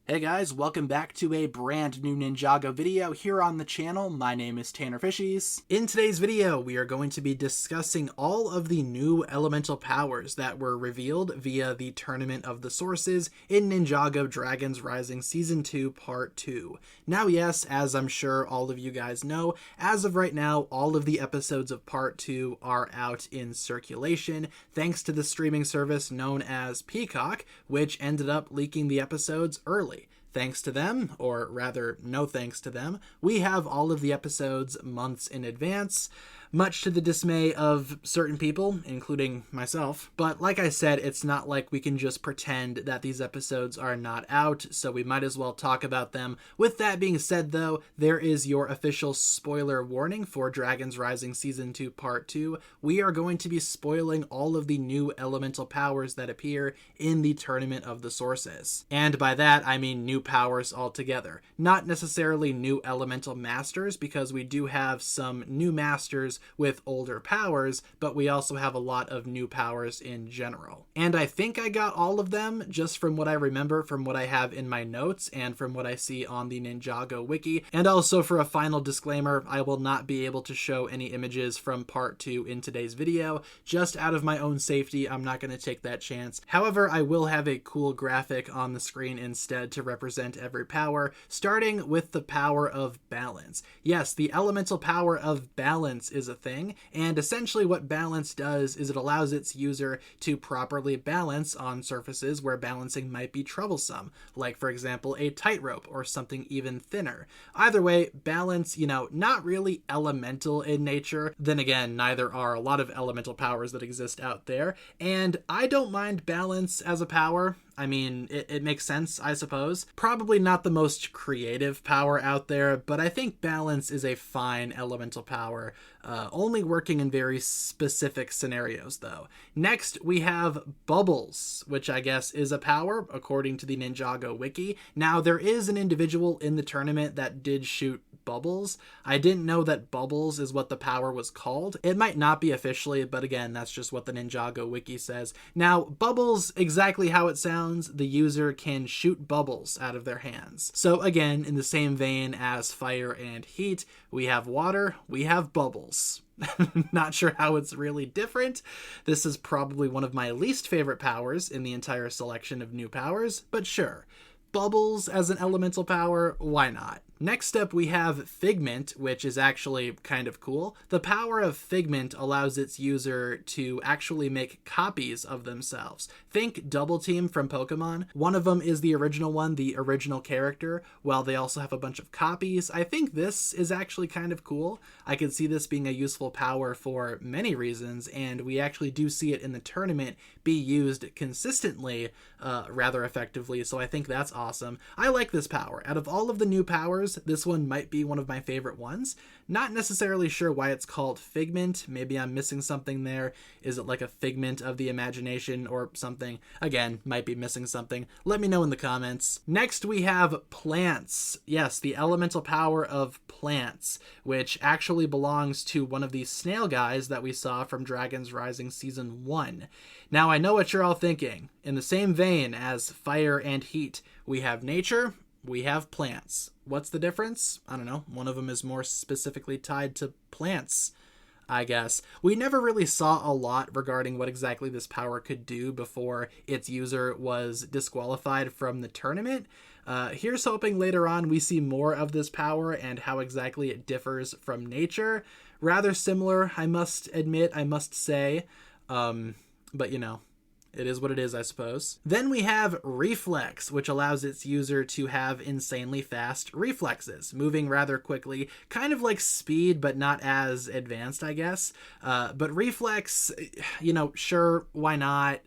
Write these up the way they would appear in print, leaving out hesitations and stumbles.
Hey guys, welcome back to a brand new Ninjago video here on the channel. My name is TannerFishies. In today's video, we are going to be discussing all of the new elemental powers that were revealed via the Tournament of the Sources in Ninjago Dragons Rising Season 2 Part 2. Now yes, as I'm sure all of you guys know, as of right now, all of the episodes of Part 2 are out in circulation, thanks to the streaming service known as Peacock, which ended up leaking the episodes early. Thanks to them, or rather no thanks to them, we have all of the episodes months in advance, much to the dismay of certain people, including myself. But like I said, it's not like we can just pretend that these episodes are not out, so we might as well talk about them. With that being said though, there is your official spoiler warning for Dragons Rising Season 2 Part 2. We are going to be spoiling all of the new elemental powers that appear in the Tournament of the Sources. And by that, I mean new powers altogether. Not necessarily new elemental masters, because we do have some new masters with older powers, but we also have a lot of new powers in general. And I think I got all of them just from what I remember, from what I have in my notes, and from what I see on the Ninjago wiki. And also, for a final disclaimer, I will not be able to show any images from Part 2 in today's video. Just out of my own safety, I'm not going to take that chance. However, I will have a cool graphic on the screen instead to represent every power, starting with the power of balance. Yes, the elemental power of balance is a thing, and essentially what balance does is it allows its user to properly balance on surfaces where balancing might be troublesome, like for example a tightrope or something even thinner. Either way, balance, not really elemental in nature. Then again, neither are a lot of elemental powers that exist out there, and I don't mind balance as a power. I mean, it makes sense, I suppose. Probably not the most creative power out there, but I think balance is a fine elemental power, only working in very specific scenarios, though. Next, we have bubbles, which I guess is a power, according to the Ninjago wiki. Now, there is an individual in the tournament that did shoot bubbles. I didn't know that bubbles is what the power was called. It might not be officially, but again, that's just what the Ninjago wiki says. Now, bubbles, exactly how it sounds, the user can shoot bubbles out of their hands. So again, in the same vein as fire and heat, we have water, we have bubbles. Not sure how it's really different. This is probably one of my least favorite powers in the entire selection of new powers, but sure. Bubbles as an elemental power, why not? Next up, we have Figment, which is actually kind of cool. The power of Figment allows its user to actually make copies of themselves. Think Double Team from Pokemon. One of them is the original one, the original character, while they also have a bunch of copies. I think this is actually kind of cool. I could see this being a useful power for many reasons, and we actually do see it in the tournament be used consistently, rather effectively, so I think that's awesome. I like this power. Out of all of the new powers, this one might be one of my favorite ones. Not necessarily sure why it's called Figment. Maybe I'm missing something there. Is it like a figment of the imagination or something? Again, might be missing something. Let me know in the comments. Next, we have plants. Yes, the elemental power of plants, which actually belongs to one of these snail guys that we saw from Dragons Rising Season 1. Now, I know what you're all thinking. In the same vein as fire and heat, we have nature, we have plants. What's the difference? I don't know. One of them is more specifically tied to plants, I guess. We never really saw a lot regarding what exactly this power could do before its user was disqualified from the tournament. Here's hoping later on we see more of this power and how exactly it differs from nature. Rather similar, I must admit, I must say. But it is what it is, I suppose. Then we have Reflex, which allows its user to have insanely fast reflexes, moving rather quickly, kind of like speed, but not as advanced, I guess. But Reflex, sure, why not?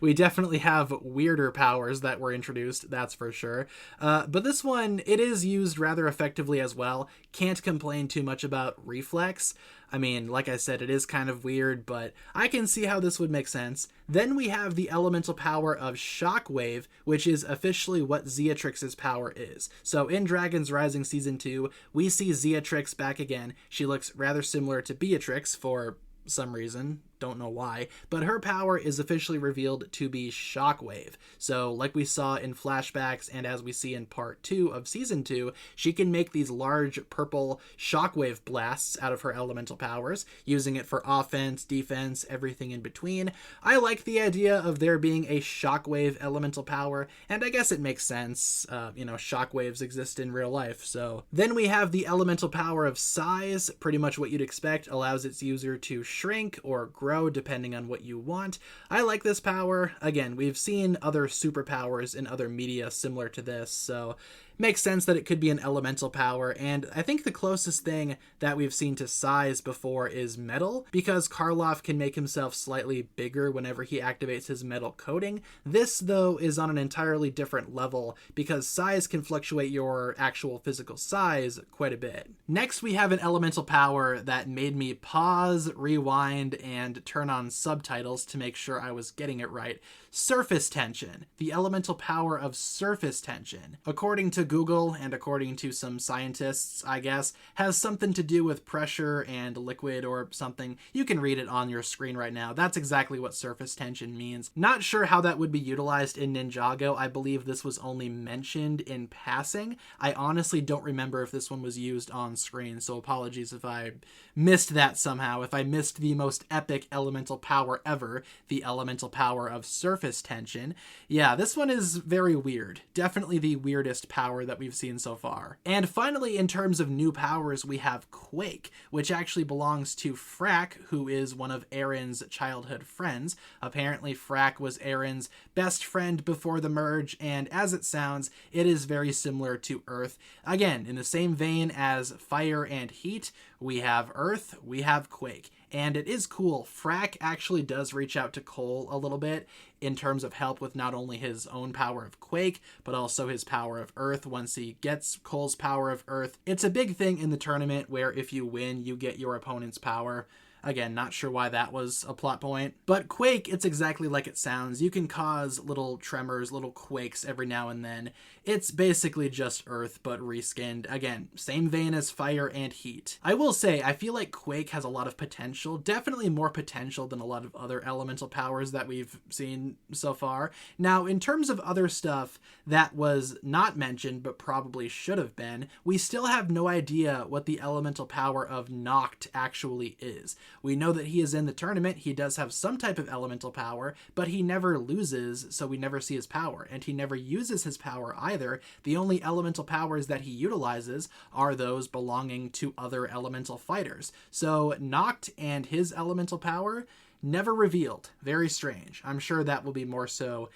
We definitely have weirder powers that were introduced, that's for sure. But this one, it is used rather effectively as well. Can't complain too much about Reflex. I mean, like I said, it is kind of weird, but I can see how this would make sense. Then we have the elemental power of Shockwave, which is officially what Zeatrix's power is. So in Dragons Rising Season 2, we see Zeatrix back again. She looks rather similar to Beatrix for some reason. don't know why, but her power is officially revealed to be Shockwave. So like we saw in flashbacks and as we see in part 2 of season 2, she can make these large purple shockwave blasts out of her elemental powers, using it for offense, defense, everything in between. I like the idea of there being a shockwave elemental power, and I guess it makes sense. Shockwaves exist in real life. So then we have the elemental power of size, pretty much what you'd expect, allows its user to shrink or grow depending on what you want. I like this power. Again, we've seen other superpowers in other media similar to this, so makes sense that it could be an elemental power, and I think the closest thing that we've seen to size before is metal, because Karloff can make himself slightly bigger whenever he activates his metal coating. This, though, is on an entirely different level, because size can fluctuate your actual physical size quite a bit. Next, we have an elemental power that made me pause, rewind, and turn on subtitles to make sure I was getting it right. Surface tension. The elemental power of surface tension, according to Google and according to some scientists, I guess, has something to do with pressure and liquid or something. You can read it on your screen right now. That's exactly what surface tension means. Not sure how that would be utilized in Ninjago. I believe this was only mentioned in passing. I honestly don't remember if this one was used on screen, so apologies if I missed that somehow, if I missed the most epic elemental power ever, the elemental power of surface tension. Yeah, this one is very weird. Definitely the weirdest power that we've seen so far. And finally, in terms of new powers, we have Quake, which actually belongs to Frack, who is one of Aaron's childhood friends. Apparently, Frack was Aaron's best friend before the merge, and as it sounds, it is very similar to Earth. Again, in the same vein as Fire and Heat, we have Earth, we have Quake. And it is cool. Frack actually does reach out to Cole a little bit in terms of help with not only his own power of Quake, but also his power of Earth once he gets Cole's power of Earth. It's a big thing in the tournament where if you win, you get your opponent's power. Again, not sure why that was a plot point. But Quake, it's exactly like it sounds. You can cause little tremors, little quakes every now and then. It's basically just Earth, but reskinned. Again, same vein as Fire and Heat. I will say, I feel like Quake has a lot of potential. Definitely more potential than a lot of other elemental powers that we've seen so far. Now, in terms of other stuff that was not mentioned, but probably should have been, we still have no idea what the elemental power of Noct actually is. We know that he is in the tournament. He does have some type of elemental power, but he never loses, so we never see his power. And he never uses his power either. The only elemental powers that he utilizes are those belonging to other elemental fighters. So Noct and his elemental power never revealed. Very strange. I'm sure that will be more so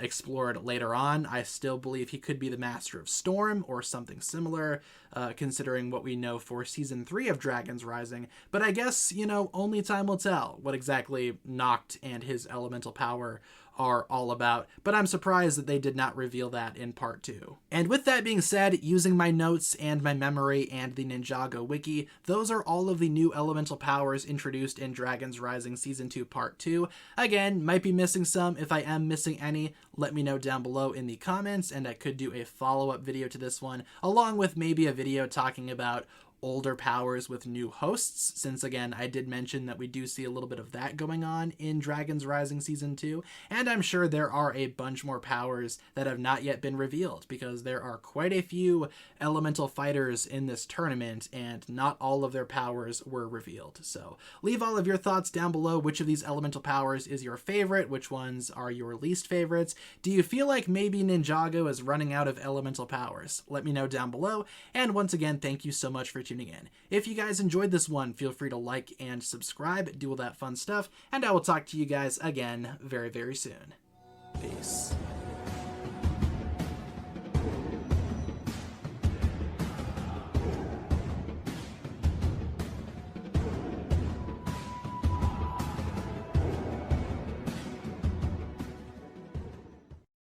explored later on. I still believe he could be the Master of Storm or something similar, considering what we know for Season 3 of Dragons Rising. But I guess, only time will tell what exactly Noct and his elemental power are all about, but I'm surprised that they did not reveal that in part 2. And with that being said, using my notes and my memory and the Ninjago wiki, those are all of the new elemental powers introduced in Dragons Rising Season 2 Part 2. Again, might be missing some. If I am missing any, let me know down below in the comments, and I could do a follow-up video to this one, along with maybe a video talking about older powers with new hosts, since again I did mention that we do see a little bit of that going on in Dragons Rising Season 2, and I'm sure there are a bunch more powers that have not yet been revealed, because there are quite a few elemental fighters in this tournament, and not all of their powers were revealed. So leave all of your thoughts down below. Which of these elemental powers is your favorite? Which ones are your least favorites? Do you feel like maybe Ninjago is running out of elemental powers? Let me know down below, and once again, thank you so much for tuning in. If you guys enjoyed this one, feel free to like and subscribe, do all that fun stuff, and I will talk to you guys again very, very soon. Peace.